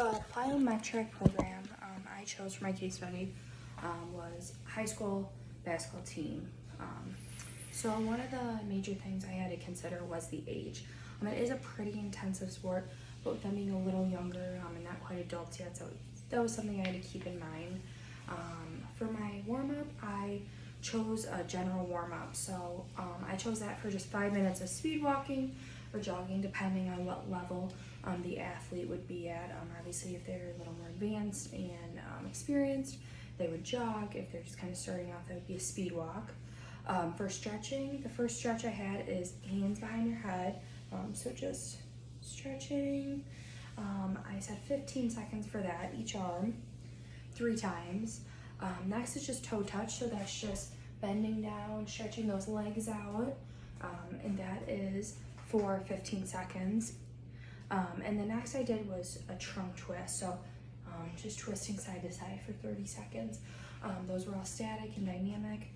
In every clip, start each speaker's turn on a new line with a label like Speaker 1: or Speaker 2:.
Speaker 1: The plyometric program I chose for my case study was high school basketball team. So one of the major things I had to consider was the age. It is a pretty intensive sport, but with them being a little younger and not quite adults yet, so that was something I had to keep in mind. For my warm-up, I chose a general warm-up. So I chose that for just 5 minutes of speed walking or jogging, depending on what level the athlete would be at. Obviously, if they're a little more advanced and experienced, they would jog. If they're just kind of starting off, that would be a speed walk. For stretching, the first stretch I had is hands behind your head. So just stretching. I said 15 seconds for that, each arm, 3 times. Next is just toe touch, so that's just bending down, stretching those legs out, and that is for 15 seconds. And the next I did was a trunk twist, so just twisting side to side for 30 seconds. Those were all static and dynamic,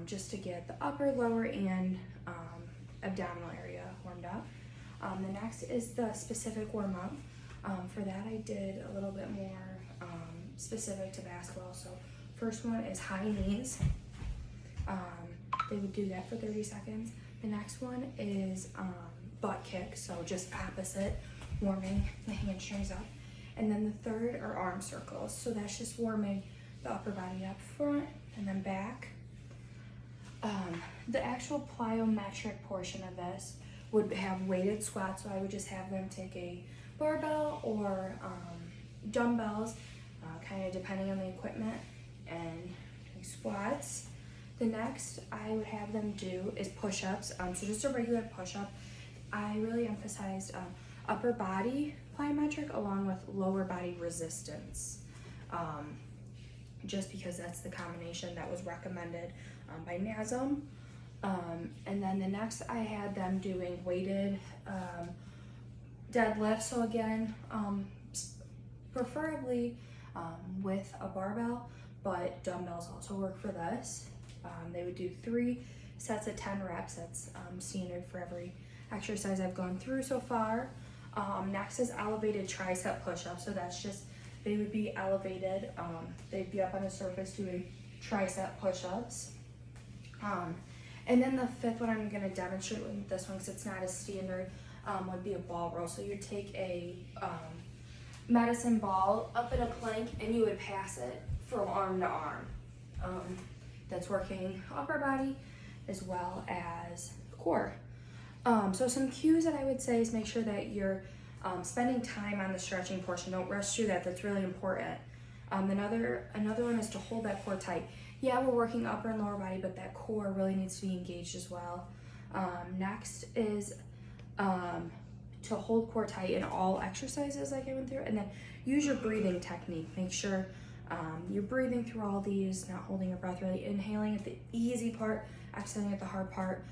Speaker 1: just to get the upper, lower, and abdominal area warmed up. The next is the specific warm-up. For that I did a little bit more specific to basketball. So first one is high knees. They would do that for 30 seconds. The next one is butt kicks, so just opposite, warming the hamstrings up. And then the third are arm circles. So that's just warming the upper body up front and then back. The actual plyometric portion of this would have weighted squats, so I would just have them take a barbell or dumbbells, kind of depending on the equipment, and squats. The next I would have them do is push-ups, so just a regular push-up. I really emphasized upper body plyometric along with lower body resistance, just because that's the combination that was recommended by NASM. And then the next I had them doing weighted deadlifts. So again, preferably with a barbell, but dumbbells also work for this. They would do 3 sets of 10 reps. That's standard for every exercise I've gone through so far. Next is elevated tricep push-ups. So that's just, they would be elevated. They'd be up on a surface doing tricep push-ups. And then the fifth one I'm going to demonstrate with this one, because it's not as standard, would be a ball roll. So you'd take a medicine ball up in a plank and you would pass it from arm to arm. That's working upper body as well as core. So some cues that I would say is make sure that you're spending time on the stretching portion. Don't rush through that. That's really important. Another one is to hold that core tight. Yeah, we're working upper and lower body, but that core really needs to be engaged as well. Next is to hold core tight in all exercises like I went through, and then use your breathing technique. Make sure you're breathing through all these, not holding your breath, really inhaling at the easy part, exhaling at the hard part.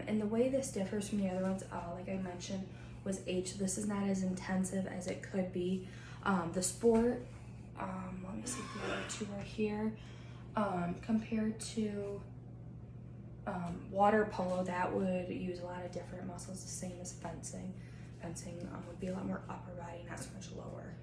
Speaker 1: And the way this differs from the other ones, like I mentioned, was age. So this is not as intensive as it could be. The sport, let me see if the other 2 are here. Compared to water polo, that would use a lot of different muscles, the same as fencing. Fencing would be a lot more upper body, not so much lower.